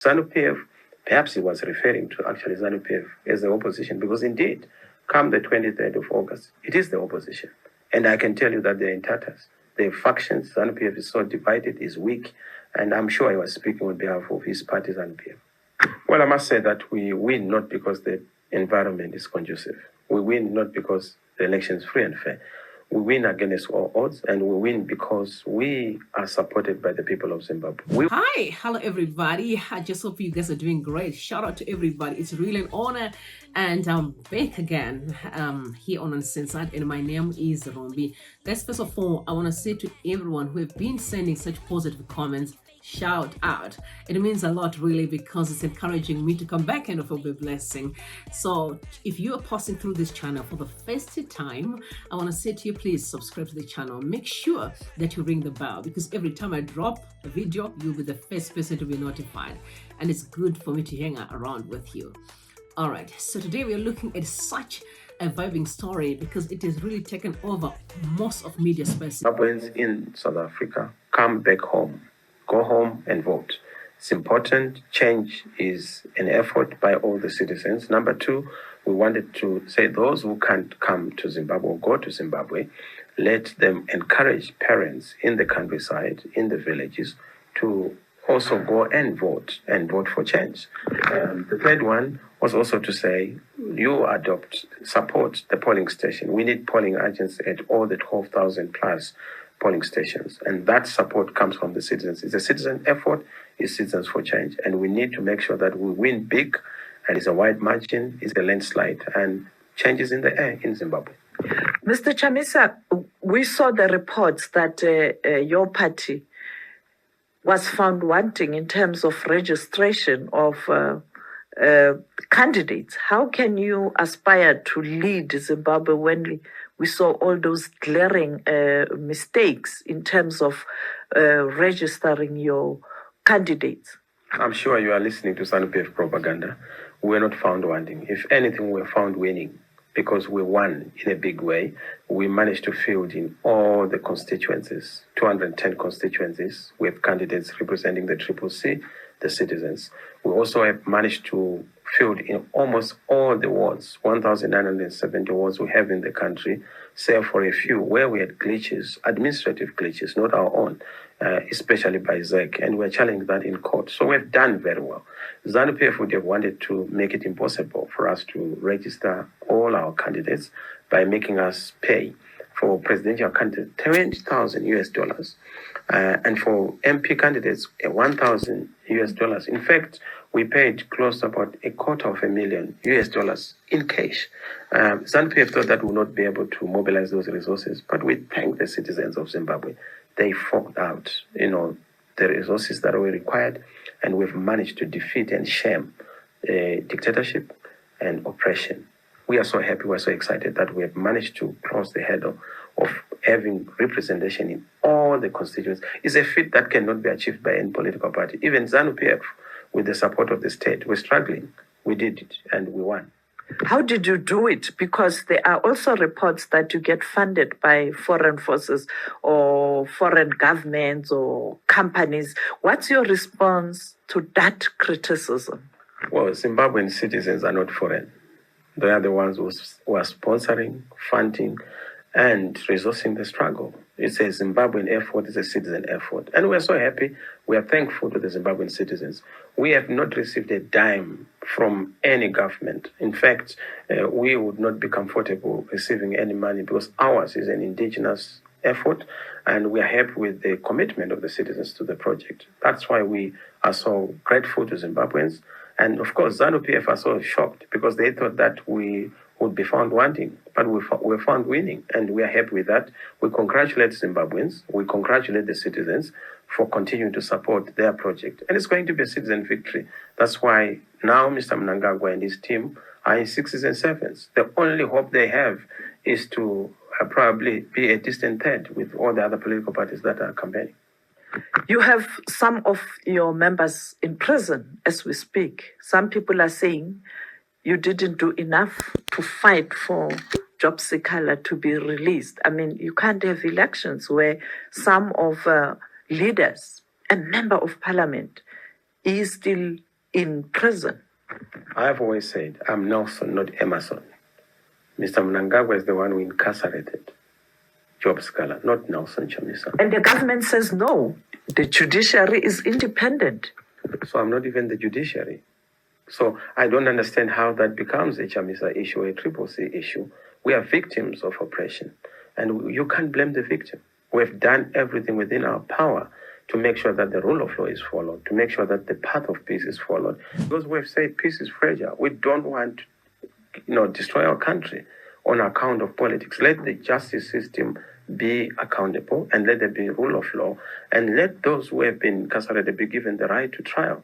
ZANU PF, perhaps he was referring to actually ZANU PF as the opposition, because indeed, come the 23rd of August, it is the opposition. And I can tell you that they're in tatters. The factions, ZANU PF is so divided, is weak, and I'm sure he was speaking on behalf of his party, ZANU PF. Well, I must say that we win not because the environment is conducive. We win not because the election is free and fair. We win against all odds, and we win because we are supported by the people of Zimbabwe. Hi, hello everybody. I just hope you guys are doing great. Shout out to everybody. It's really an honor, and I'm back again here on Uncensored, and my name is Rombi. Guys, first of all, I want to say to everyone who have been sending such positive comments, shout out. It means a lot really, because it's encouraging me to come back and offer a blessing. So if you are passing through this channel for the first time, I want to say to you, please subscribe to the channel. Make sure that you ring the bell, because every time I drop a video, you'll be the first person to be notified, and it's good for me to hang around with you. All right, so today we are looking at such a vibing story, because it has really taken over most of media space. Zimbabweans in South Africa, come back home. Go home and vote. It's important. Change is an effort by all the citizens. Number two, we wanted to say those who can't come to Zimbabwe or go to Zimbabwe, let them encourage parents in the countryside, in the villages, to also go and vote for change. The third one was also to say, you support the polling station. We need polling agents at all the 12,000 plus polling stations, and that support comes from the citizens. It's a citizen effort, it's Citizens for Change, and we need to make sure that we win big, and it's a wide margin, it's a landslide, and change is in the air in Zimbabwe. Mr. Chamisa, we saw the reports that your party was found wanting in terms of registration of candidates. How can you aspire to lead Zimbabwe when we saw all those glaring mistakes in terms of registering your candidates? I'm sure you are listening to ZANU PF propaganda. We're not found wanting. If anything, we're found winning, because we won in a big way. We managed to field in all the constituencies, 210 constituencies. We have candidates representing the CCC, the citizens. We also have managed to field in almost all the wards, 1,970 wards we have in the country, save for a few where we had glitches, administrative glitches, not our own, especially by ZEC, and we're challenging that in court. So we've done very well. ZANU PF would have wanted to make it impossible for us to register all our candidates by making us pay for presidential candidates $20,000 and for MP candidates $1,000. In fact, we paid close to about $250,000 in cash. ZANU PF thought that we would not be able to mobilize those resources, but we thank the citizens of Zimbabwe. They forked out, the resources that were required, and we've managed to defeat and shame dictatorship and oppression. We are so happy, we're so excited that we have managed to cross the hurdle of having representation in all the constituencies. It's a feat that cannot be achieved by any political party. Even ZANU PF, with the support of the state, we're struggling. We did it, and we won. How did you do it? Because there are also reports that you get funded by foreign forces or foreign governments or companies. What's your response to that criticism? Well, Zimbabwean citizens are not foreign. They are the ones who are sponsoring, funding, and resourcing the struggle. It's a Zimbabwean effort, it's a citizen effort. And we're so happy, we are thankful to the Zimbabwean citizens. We have not received a dime from any government. In fact, we would not be comfortable receiving any money, because ours is an indigenous effort, and we are happy with the commitment of the citizens to the project. That's why we are so grateful to Zimbabweans. And of course, ZANU PF are so shocked, because they thought that we would be found wanting, but we're found winning, and we are happy with that. We congratulate Zimbabweans, we congratulate the citizens for continuing to support their project, and it's going to be a citizen victory. That's why now Mr. Mnangagwa and his team are in 6s and 7s. The only hope they have is to probably be a distant third with all the other political parties that are campaigning. You have some of your members in prison as we speak. Some people are saying you didn't do enough to fight for Job Sekhala to be released. I mean, you can't have elections where some of leaders, a member of parliament, is still in prison? I have always said, I'm Nelson, not Emmerson. Mr. Mnangagwa is the one who incarcerated Job Scholar, not Nelson Chamisa. And the government says no, the judiciary is independent. So I'm not even the judiciary. So I don't understand how that becomes a Chamisa issue, a CCC issue. We are victims of oppression, and you can't blame the victim. We've done everything within our power to make sure that the rule of law is followed, to make sure that the path of peace is followed. Because we've said peace is fragile. We don't want to, destroy our country on account of politics. Let the justice system be accountable, and let there be rule of law, and let those who have been incarcerated be given the right to trial.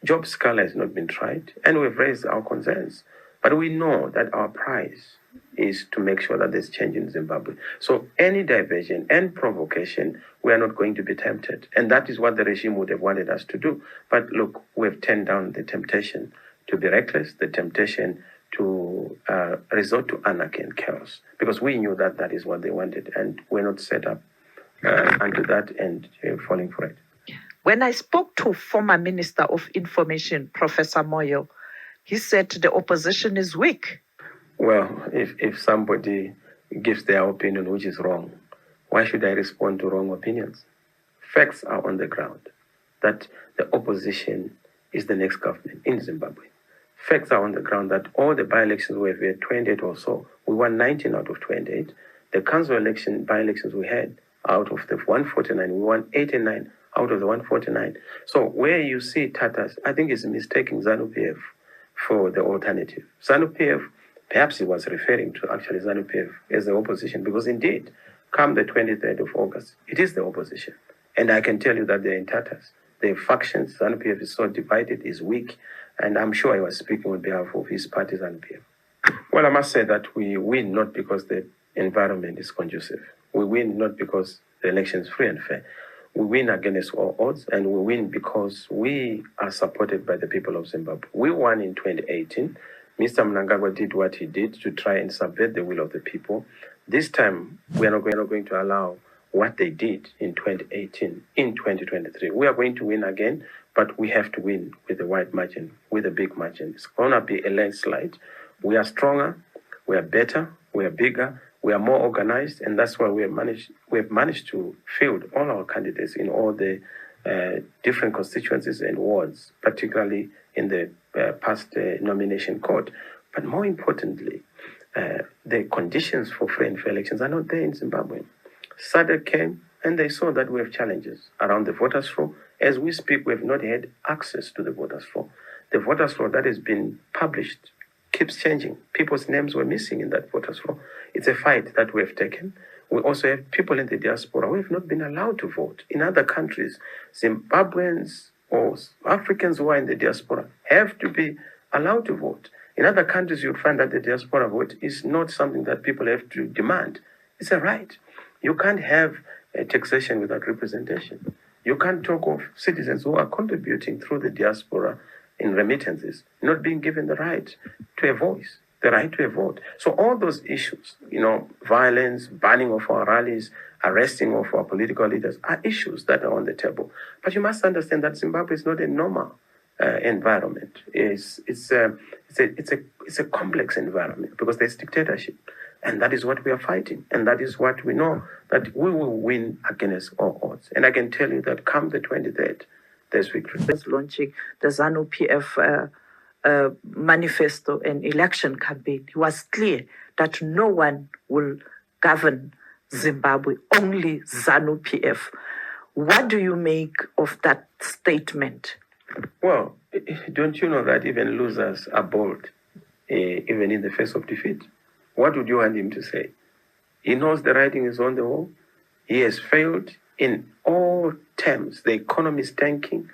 Job Scholar has not been tried, and we've raised our concerns. But we know that our prize is to make sure that there's change in Zimbabwe. So any diversion and provocation, we are not going to be tempted. And that is what the regime would have wanted us to do. But look, we've turned down the temptation to be reckless, the temptation to resort to anarchy and chaos, because we knew that that is what they wanted, and we're not set up unto that and falling for it. When I spoke to former Minister of Information, Professor Moyo, he said the opposition is weak. Well, if somebody gives their opinion which is wrong, why should I respond to wrong opinions? Facts are on the ground that the opposition is the next government in Zimbabwe. Facts are on the ground that all the by-elections we had 28 or so, we won 19 out of 28. The council election by-elections we had out of the 149, we won 89 out of the 149. So where you see Tatas, I think it's mistaking ZANU PF for the alternative. ZANU PF, perhaps he was referring to actually ZANU PF as the opposition, because indeed, come the 23rd of August, it is the opposition. And I can tell you that they're in tatters. The factions, ZANU PF is so divided, is weak, and I'm sure he was speaking on behalf of his party, ZANU PF. Well, I must say that we win not because the environment is conducive. We win not because the election is free and fair. We win against all odds, and we win because we are supported by the people of Zimbabwe. We won in 2018. Mr. Mnangagwa did what he did to try and subvert the will of the people. This time, we are not going to allow what they did in 2018 in 2023. We are going to win again, but we have to win with a wide margin, with a big margin. It's going to be a landslide. We are stronger, we are better, we are bigger, we are more organized, and that's why we have managed to field all our candidates in all the different constituencies and wards, particularly in the past nomination court. But more importantly, the conditions for free and fair elections are not there in Zimbabwe. SADC came and they saw that we have challenges around the voters' roll. As we speak, we have not had access to the voters' roll. The voters' roll that has been published keeps changing. People's names were missing in that voters' roll. It's a fight that we have taken. We also have people in the diaspora who have not been allowed to vote. In other countries, Zimbabweans or Africans who are in the diaspora have to be allowed to vote. In other countries, you'll find that the diaspora vote is not something that people have to demand. It's a right. You can't have a taxation without representation. You can't talk of citizens who are contributing through the diaspora in remittances, not being given the right to a voice, the right to a vote. So all those issues, violence, banning of our rallies, arresting of our political leaders are issues that are on the table. But you must understand that Zimbabwe is not a normal environment. It's a complex environment because there's dictatorship. And that is what we are fighting. And that is what we know, that we will win against all odds. And I can tell you that come the 23rd, there's victory. It's launching the ZANU PF manifesto and election campaign. It was clear that no one will govern Zimbabwe, only ZANU PF. What do you make of that statement? Well, don't you know that even losers are bold, even in the face of defeat? What would you want him to say? He knows the writing is on the wall. He has failed in all terms. The economy is tanking.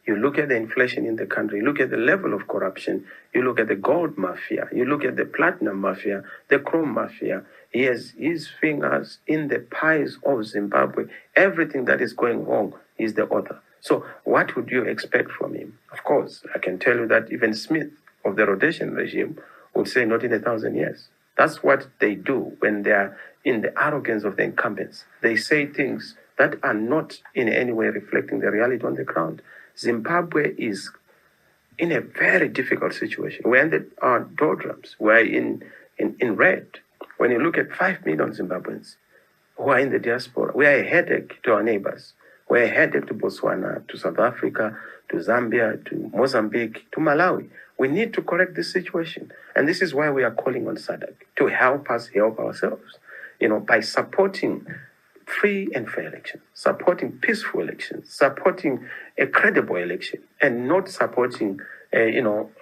You look at the inflation in the country. You look at the level of corruption. You look at the gold mafia. You look at the platinum mafia, the chrome mafia. He has his fingers in the pies of Zimbabwe. Everything that is going wrong is the author. So what would you expect from him? Of course, I can tell you that even Smith of the rotation regime would say not in 1,000 years. That's what they do when they are in the arrogance of the incumbents. They say things that are not in any way reflecting the reality on the ground. Zimbabwe is in a very difficult situation. We're in the doldrums. We're in red. When you look at 5 million Zimbabweans who are in the diaspora, we are a headache to our neighbors. We're a headache to Botswana, to South Africa, to Zambia, to Mozambique, to Malawi. We need to correct this situation. And this is why we are calling on SADC to help us help ourselves, by supporting free and fair elections, supporting peaceful elections, supporting a credible election, and not supporting,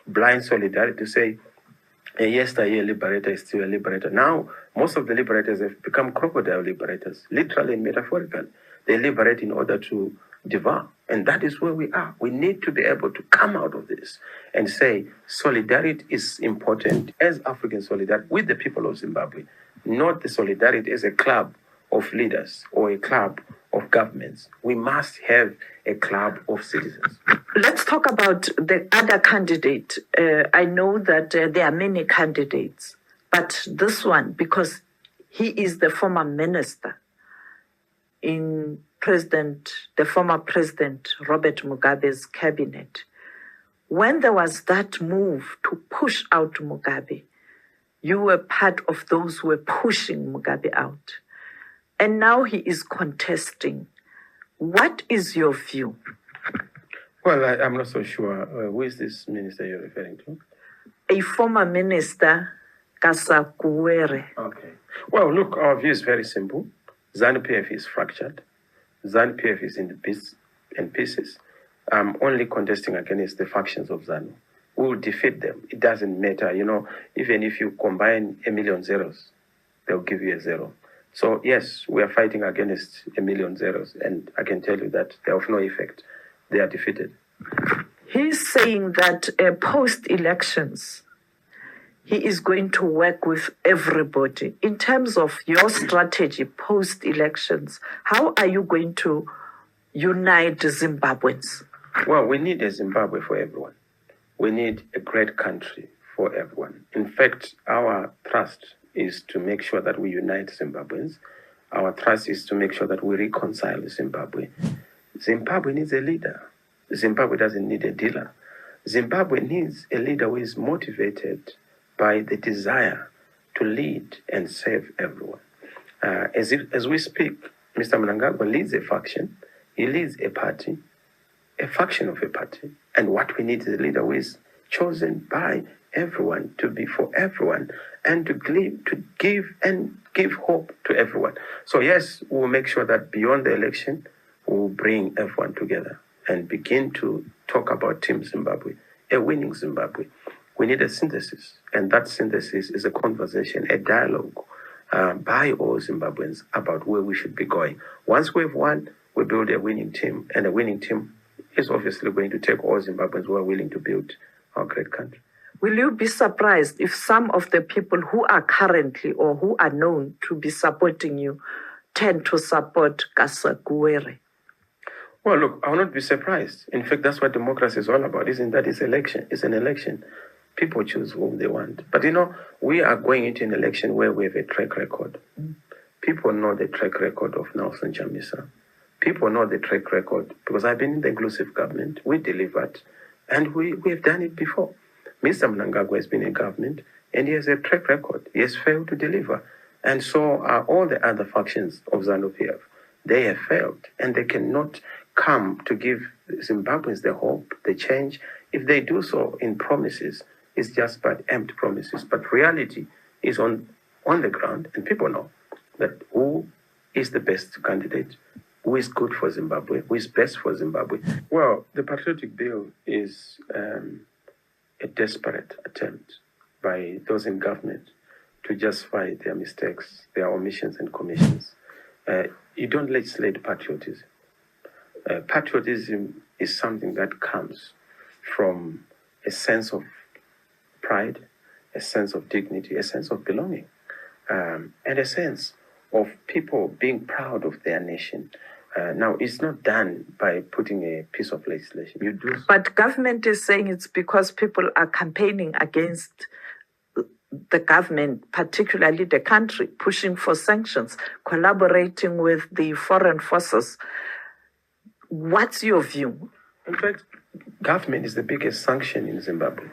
blind solidarity to say, yesterday a liberator is still a liberator. Now, most of the liberators have become crocodile liberators, literally and metaphorically. They liberate in order to devour. And that is where we are. We need to be able to come out of this and say solidarity is important as African solidarity with the people of Zimbabwe, not the solidarity as a club of leaders or a club of governments. We must have a club of citizens. Let's talk about the other candidate. I know that there are many candidates, but this one, because he is the former minister in the former President Robert Mugabe's cabinet. When there was that move to push out Mugabe, you were part of those who were pushing Mugabe out. And now he is contesting. What is your view? Well, I'm not so sure. Who is this minister you're referring to? A former minister, Kasakuwere. Okay. Well, look, our view is very simple. ZANU PF is fractured. ZANU PF is in pieces. I'm only contesting against the factions of ZANU. We will defeat them. It doesn't matter. Even if you combine 1 million zeros, they'll give you a zero. So, yes, we are fighting against 1 million zeros, and I can tell you that they're of no effect. They are defeated. He's saying that post-elections, he is going to work with everybody. In terms of your strategy post-elections, how are you going to unite Zimbabweans? Well, we need a Zimbabwe for everyone. We need a great country for everyone. In fact, our thrust is to make sure that we unite Zimbabweans. Our thrust is to make sure that we reconcile Zimbabwe. Zimbabwe needs a leader. Zimbabwe doesn't need a dealer. Zimbabwe needs a leader who is motivated by the desire to lead and save everyone. As we speak, Mr. Mnangagwa leads a faction. He leads a party, a faction of a party. And what we need is a leader who is chosen by everyone, to be for everyone, and to give hope to everyone. So yes, we'll make sure that beyond the election, we'll bring everyone together and begin to talk about Team Zimbabwe, a winning Zimbabwe. We need a synthesis, and that synthesis is a conversation, a dialogue by all Zimbabweans about where we should be going. Once we've won, we build a winning team, and a winning team is obviously going to take all Zimbabweans who are willing to build our great country. Will you be surprised if some of the people who are currently or who are known to be supporting you tend to support Kasakuwere? Well, look, I will not be surprised. In fact, that's what democracy is all about, isn't that? It's election. It's an election. People choose whom they want. But, we are going into an election where we have a track record. People know the track record of Nelson Chamisa. People know the track record because I've been in the inclusive government. We delivered, and we have done it before. Mr. Mnangagwa has been in government, and he has a track record. He has failed to deliver. And so are all the other factions of ZANU PF. They have failed, and they cannot come to give Zimbabweans the hope, the change. If they do so in promises, it's just but empty promises. But reality is on the ground, and people know that who is the best candidate, who is good for Zimbabwe, who is best for Zimbabwe. Well, the patriotic bill is a desperate attempt by those in government to justify their mistakes, their omissions and commissions. You don't legislate patriotism. Patriotism is something that comes from a sense of pride, a sense of dignity, a sense of belonging, and a sense of people being proud of their nation. Now, it's not done by putting a piece of legislation. You do. But government is saying it's because people are campaigning against the government, particularly the country, pushing for sanctions, collaborating with the foreign forces. What's your view? In fact, Government is the biggest sanction in Zimbabwe.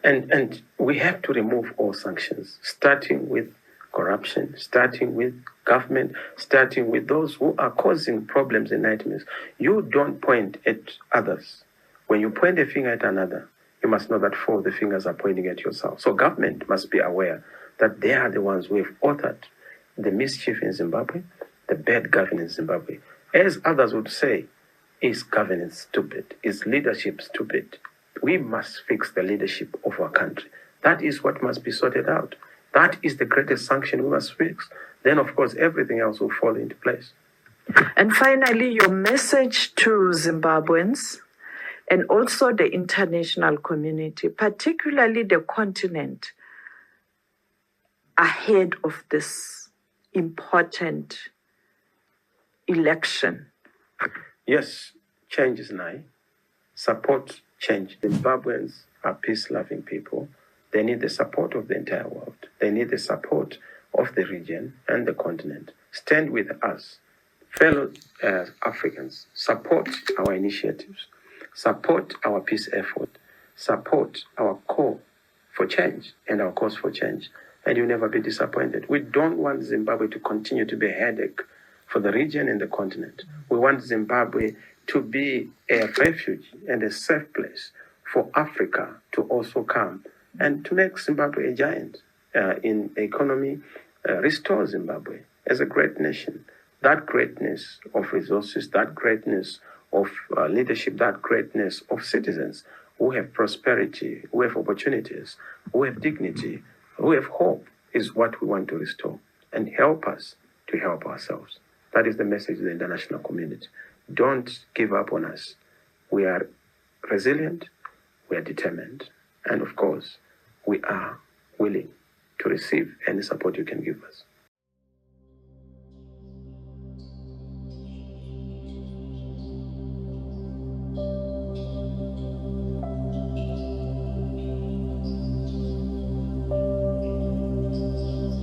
And we have to remove all sanctions, starting with corruption, starting with government, starting with those who are causing problems and nightmares. You don't point at others. When you point a finger at another, you must know that four of the fingers are pointing at yourself. So government must be aware that they are the ones who have authored the mischief in Zimbabwe, the bad governance in Zimbabwe. As others would say, is governance stupid? Is leadership stupid? We must fix the leadership of our country. That is what must be sorted out. That is the greatest sanction we must fix. Then, of course, everything else will fall into place. And finally, your message to Zimbabweans and also the international community, particularly the continent, ahead of this important election. Yes, change is nigh. Support change. Zimbabweans are peace-loving people. They need the support of the entire world. They need the support of the region and the continent. Stand with us, fellow Africans. Support our initiatives. Support our peace effort. Support our call for change and our cause for change. And you'll never be disappointed. We don't want Zimbabwe to continue to be a headache for the region and the continent. We want Zimbabwe to be a refuge and a safe place for Africa to also come and to make Zimbabwe a giant in economy, restore Zimbabwe as a great nation. That greatness of resources, that greatness of leadership, that greatness of citizens who have prosperity, who have opportunities, who have dignity, who have hope is what we want to restore and help us to help ourselves. That is the message to the international community. Don't give up on us. We are resilient, we are determined, and of course, we are willing to receive any support you can give us.